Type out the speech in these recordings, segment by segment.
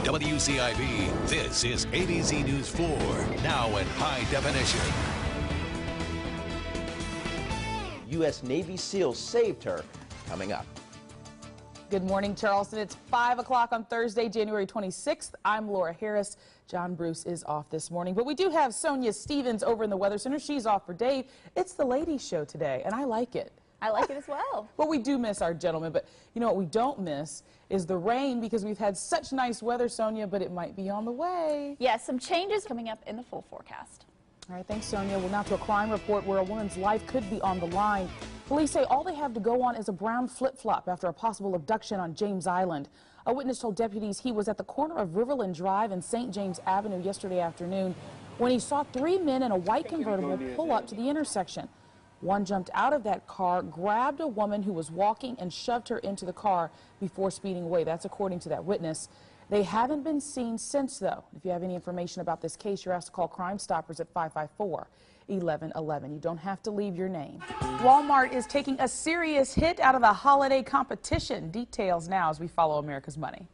WCIB, this is ABC News 4, now in high definition. U.S. Navy SEALs saved her. Coming up. Good morning, Charleston. It's 5 o'clock on Thursday, January 26th. I'm Laura Harris. John Bruce is off this morning, but we do have Sonia Stevens over in the Weather Center. She's off for Dave. It's the ladies' show today, and I like it. I like it as well. Well, we do miss our gentlemen, but you know what we don't miss is the rain, because we've had such nice weather, Sonia, but it might be on the way. Yes, some changes coming up in the full forecast. All right, thanks, Sonia. Well, now to a crime report where a woman's life could be on the line. Police say all they have to go on is a brown flip-flop after a possible abduction on James Island. A witness told deputies he was at the corner of Riverland Drive and St. James Avenue yesterday afternoon when he saw three men in a white convertible pull up to the intersection. One jumped out of that car, grabbed a woman who was walking, and shoved her into the car before speeding away. That's according to that witness. They haven't been seen since, though. If you have any information about this case, you're asked to call Crime Stoppers at 554-1111. You don't have to leave your name. Walmart is taking a serious hit out of the holiday competition. Details now as we follow America's Money.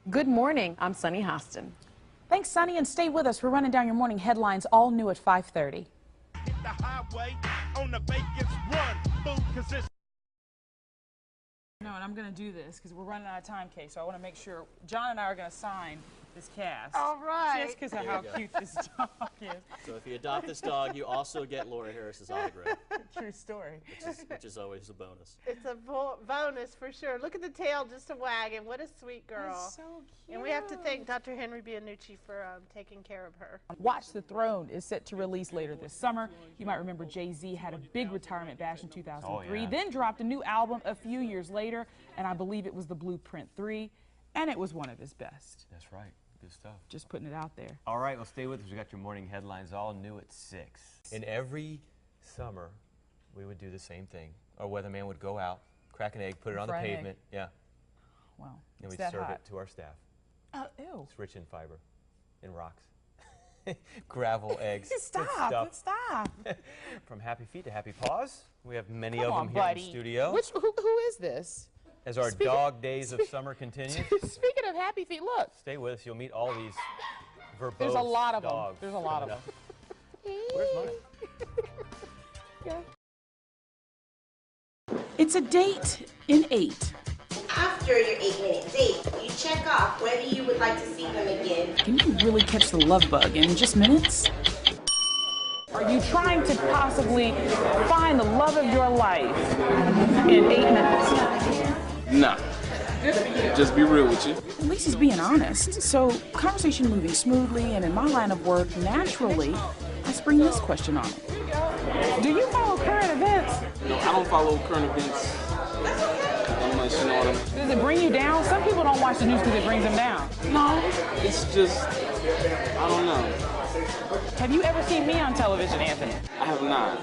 Good morning. I'm Sunny Hostin. Thanks, Sunny, and stay with us. We're running down your morning headlines, all new at 5:30. The highway on the Vegas run, food consist. No, and I'm going to do this because we're running out of time, Kay, so I want to make sure John and I are going to sign this cast. All right. Just because of how cute this dog is. So if you adopt this dog, you also get Laura Harris's autograph. True story. Which is always a bonus. It's a bonus for sure. Look at the tail, just a wagging. What a sweet girl. That's so cute. And we have to thank Dr. Henry Bianucci for taking care of her. Watch the Throne is set to release later this summer. You might remember Jay-Z had a big retirement bash in 2003, then dropped a new album a few years later, and I believe it was The Blueprint 3, and it was one of his best. That's right. Good stuff. Just putting it out there. All right, well, stay with us. We got your morning headlines all new at 6. And every summer, we would do the same thing. Our weatherman would go out, crack an egg, put it on the pavement. Yeah. Wow. And we'd serve it to our staff. Oh, ew. It's rich in fiber, in rocks. Gravel eggs. Stop. Stop. From Happy Feet to Happy Paws. We have many Come of on, them here buddy. in the studio. Who is this? As our dog days of summer continue. Speaking of Happy Feet, look. Stay with us. You'll meet all these verbose There's a lot of dogs. them. There's a lot of them. Where's mine? It's a date in 8. After your 8-minute date, you check off whether you would like to see them again. Can you really catch the love bug in just minutes? Are you trying to possibly find the love of your life in 8 minutes? Nah. Just be real with you. At least he's being honest. So, conversation moving smoothly, and in my line of work, naturally, I spring this question on him. Do you follow current events? No, I don't follow current events. Unless you know what I'm... Does it bring you down? Some people don't watch the news because it brings them down. No, it's just... I don't know. Have you ever seen me on television, Anthony? I have not.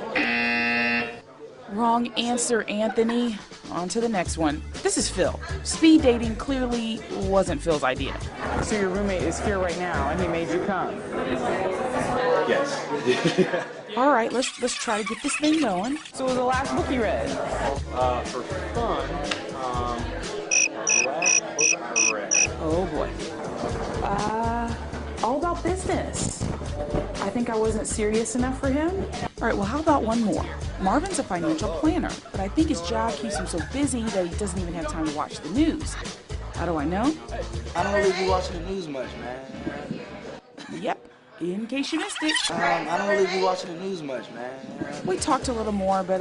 Wrong answer, Anthony. On to the next one. This is Phil. Speed dating clearly wasn't Phil's idea. So your roommate is here right now, and he made you come? Yes. All right, let's try to get this thing going. So what was the last book you read? For fun, last book I read. Oh boy. All about business. I think I wasn't serious enough for him. All right, well, how about one more? Marvin's a financial planner, but I think his job keeps him so busy that he doesn't even have time to watch the news. How do I know? I don't really be watching the news much, man. Yep, in case you missed it. I don't really be watching the news much, man. We talked a little more, but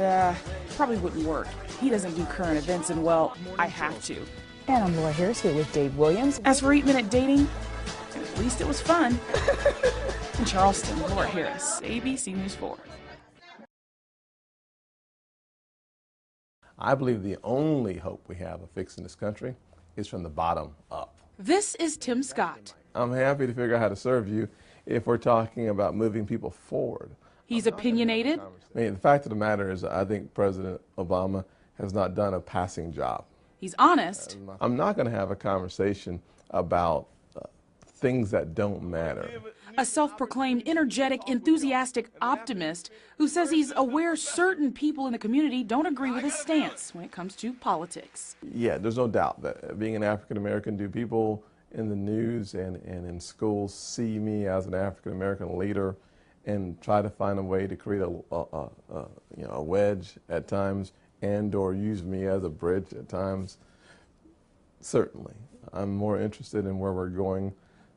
probably wouldn't work. He doesn't do current events, and well, I have to. And I'm Laura Harris here with Dave Williams. As for 8-minute dating, at least it was fun. In Charleston, Laura Harris, ABC News 4. I believe the only hope we have of fixing this country is from the bottom up. This is Tim Scott. I'm happy to figure out how to serve you if we're talking about moving people forward. He's opinionated. I mean, the fact of the matter is I think President Obama has not done a passing job. He's honest. I'm not going to have a conversation about things that don't matter. A self-proclaimed energetic, enthusiastic optimist who says he's aware certain people in the community don't agree with his stance when it comes to politics. Yeah, there's no doubt that being an African American, do people in the news and in schools see me as an African American leader and try to find a way to create a wedge at times and or use me as a bridge at times, certainly. I'm more interested in where we're going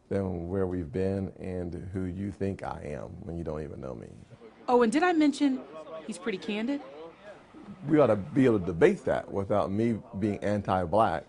than where we've been and who you think I am when you don't even know me. Oh, and did I mention he's pretty candid? We ought to be able to debate that without me being anti-black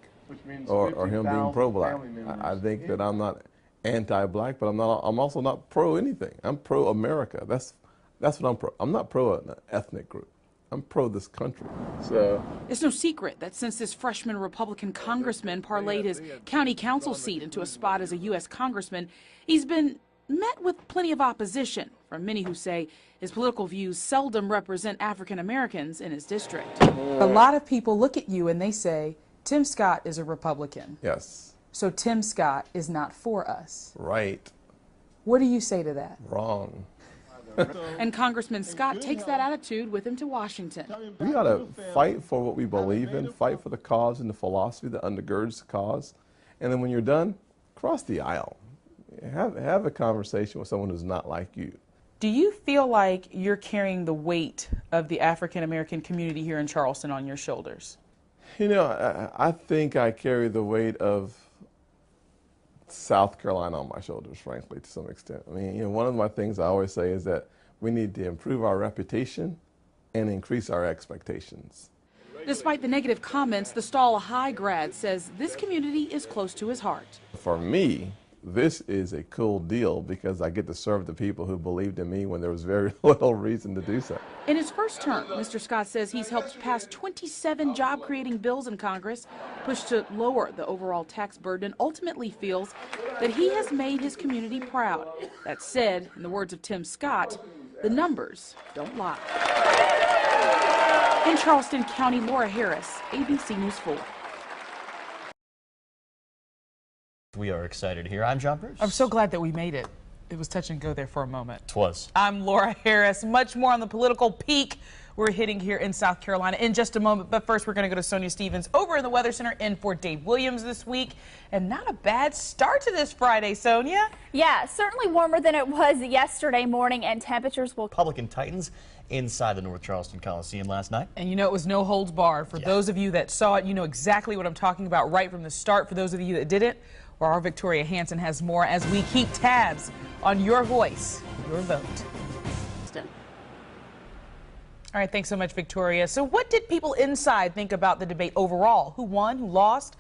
or him being pro-black. I think that I'm not anti-black, but I'm also not pro-anything. I'm pro-America. That's what I'm pro. I'm not pro an ethnic group. I'm pro this country. So it's no secret that since this freshman Republican congressman parlayed his county council seat into a spot as a U.S. congressman, he's been met with plenty of opposition from many who say his political views seldom represent African Americans in his district. A lot of people look at you and they say, Tim Scott is a Republican. Yes. So Tim Scott is not for us. Right. What do you say to that? Wrong. And Congressman Scott takes that attitude with him to Washington. We ought to fight for what we believe in, fight for the cause and the philosophy that undergirds the cause. And then when you're done, cross the aisle. Have a conversation with someone who's not like you. Do you feel like you're carrying the weight of the African American community here in Charleston on your shoulders? You know, I think I carry the weight of South Carolina on my shoulders, frankly, to some extent. I mean, you know, one of my things I always say is that we need to improve our reputation and increase our expectations. Despite the negative comments, the Stall High grad says this community is close to his heart. For me, this is a cool deal because I get to serve the people who believed in me when there was very little reason to do so. In his first term, Mr. Scott says he's helped pass 27 job-creating bills in Congress, pushed to lower the overall tax burden, and ultimately feels that he has made his community proud. That said, in the words of Tim Scott, the numbers don't lie. In Charleston County, Laura Harris, ABC News 4. We are excited here. I'm John Bruce. I'm so glad that we made it. It was touch and go there for a moment. 'Twas. I'm Laura Harris. Much more on the political peak we're hitting here in South Carolina in just a moment. But first, we're going to go to Sonia Stevens over in the Weather Center in for Dave Williams this week. And not a bad start to this Friday, Sonia. Yeah, certainly warmer than it was yesterday morning, and temperatures will... Republican Titans inside the North Charleston Coliseum last night. And you know, it was no holds barred. For those of you that saw it, you know exactly what I'm talking about right from the start. For those of you that didn't, well, our Victoria Hansen has more as we keep tabs on your voice, your vote. All right, thanks so much, Victoria. So what did people inside think about the debate overall? Who won, who lost,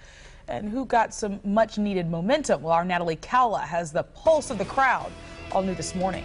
and who got some much-needed momentum? Well, our Natalie Cowla has the pulse of the crowd, all new this morning.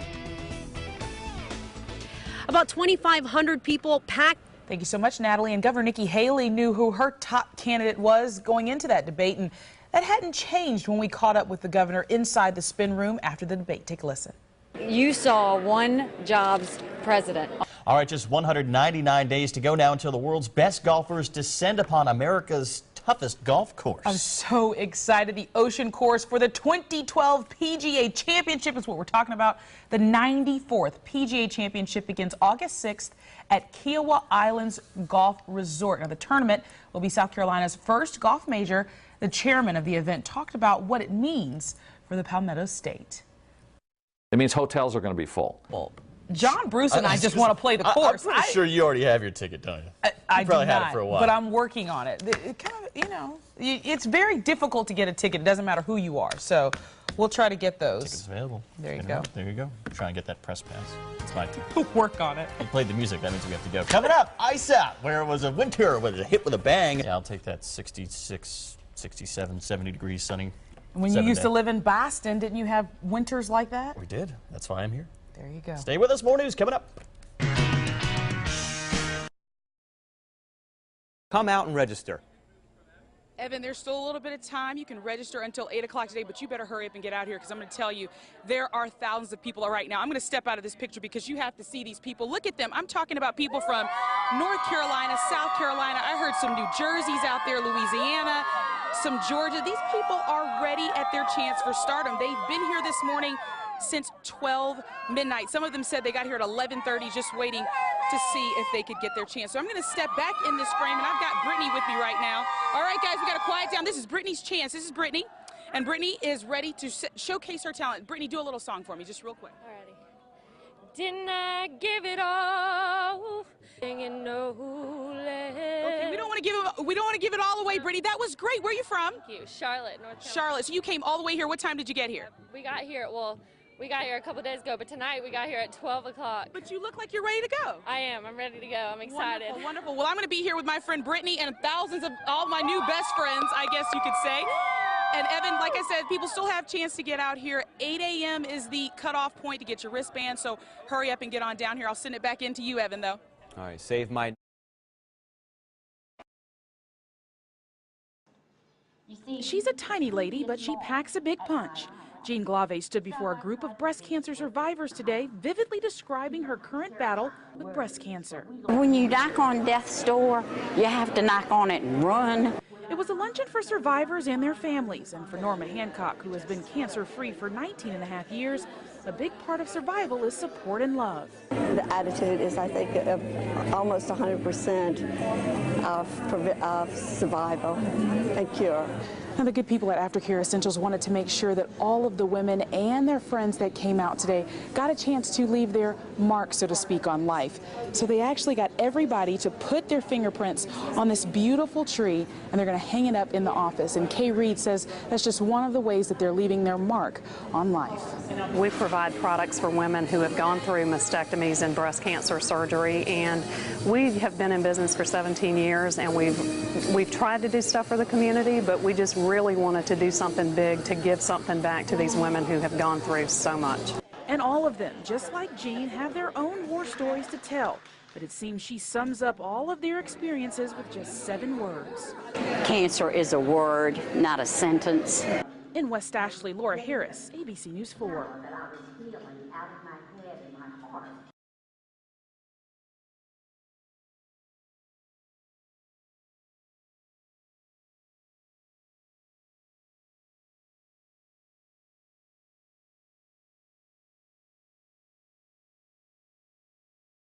About 2,500 people packed. Thank you so much, Natalie. And Governor Nikki Haley knew who her top candidate was going into that debate, and that hadn't changed when we caught up with the governor inside the spin room after the debate. Take a listen. You saw one job's president. All right, just 199 days to go now until the world's best golfers descend upon America's toughest golf course. I'm so excited. The Ocean Course for the 2012 PGA Championship is what we're talking about. The 94th PGA Championship begins August 6th at Kiowa Islands Golf Resort. Now, the tournament will be South Carolina's first golf major. The chairman of the event talked about what it means for the Palmetto State. It means hotels are going to be full. Well, John Bruce and I just want to play the course. I'm pretty sure you already have your ticket, don't you? I probably do not, had it for a while. but I'm working on it. It kind of, you know, it's very difficult to get a ticket. It doesn't matter who you are. So we'll try to get those. Tickets available. There you go. There you go. Try and get that press pass. It's my turn. We'll work on it. You played the music. That means we have to go. Coming up, Ice Out, where it was a winter with a hit with a bang. Yeah, I'll take that 66, 67, 70 degrees sunny. When you used to live in Boston, didn't you have winters like that? We did. That's why I'm here. There you go. Stay with us. More news coming up. Come out and register. Evan, there's still a little bit of time. You can register until 8 o'clock today, but you better hurry up and get out here because I'm going to tell you there are thousands of people right now. I'm going to step out of this picture because you have to see these people. Look at them. I'm talking about people from North Carolina, South Carolina. I heard some New Jerseys out there, Louisiana, some Georgia. These people are ready at their chance for stardom. They've been here this morning since 12 midnight. Some of them said they got here at 11:30 just waiting to see if they could get their chance. So I'm going to step back in this frame, and I've got Brittany with me right now. All right, guys, we got to quiet down. This is Brittany's chance. This is Brittany. And Brittany is ready to showcase her talent. Brittany, do a little song for me, just real quick. Alrighty. Didn't I give it all? Singing no less. Okay, we don't want to give it all away, Brittany. That was great. Where are you from? Thank you. Charlotte, North Carolina. Charlotte. So you came all the way here. What time did you get here? We got here, we got here a couple days ago, but tonight we got here at 12 o'clock. But you look like you're ready to go. I am. I'm ready to go. I'm excited. Wonderful, wonderful. Well, I'm going to be here with my friend Brittany and thousands of all my new best friends, I guess you could say. And Evan, like I said, people still have a chance to get out here. 8 a.m. is the cutoff point to get your wristband, so hurry up and get on down here. I'll send it back in to you, Evan, though. All right, save my... She's a tiny lady, but she packs a big punch. Jean Glave stood before a group of breast cancer survivors today, vividly describing her current battle with breast cancer. When you knock on death's door, you have to knock on it and run. It was a luncheon for survivors and their families, and for Norma Hancock, who has been cancer-free for 19.5 years, a big part of survival is support and love. The attitude is, I think, almost 100% of survival and cure. And the good people at Aftercare Essentials wanted to make sure that all of the women and their friends that came out today got a chance to leave their mark, so to speak, on life. So they actually got everybody to put their fingerprints on this beautiful tree, and they're going to hang it up in the office. And Kay Reed says that's just one of the ways that they're leaving their mark on life. We provide products for women who have gone through mastectomies and breast cancer surgery, and we have been in business for 17 years, and we've tried to do stuff for the community, but we just really wanted to do something big to give something back to these women who have gone through so much. And all of them, just like Jean, have their own war stories to tell. But it seems she sums up all of their experiences with just 7 words. Cancer is a word, not a sentence. In West Ashley, Laura Harris, ABC News 4.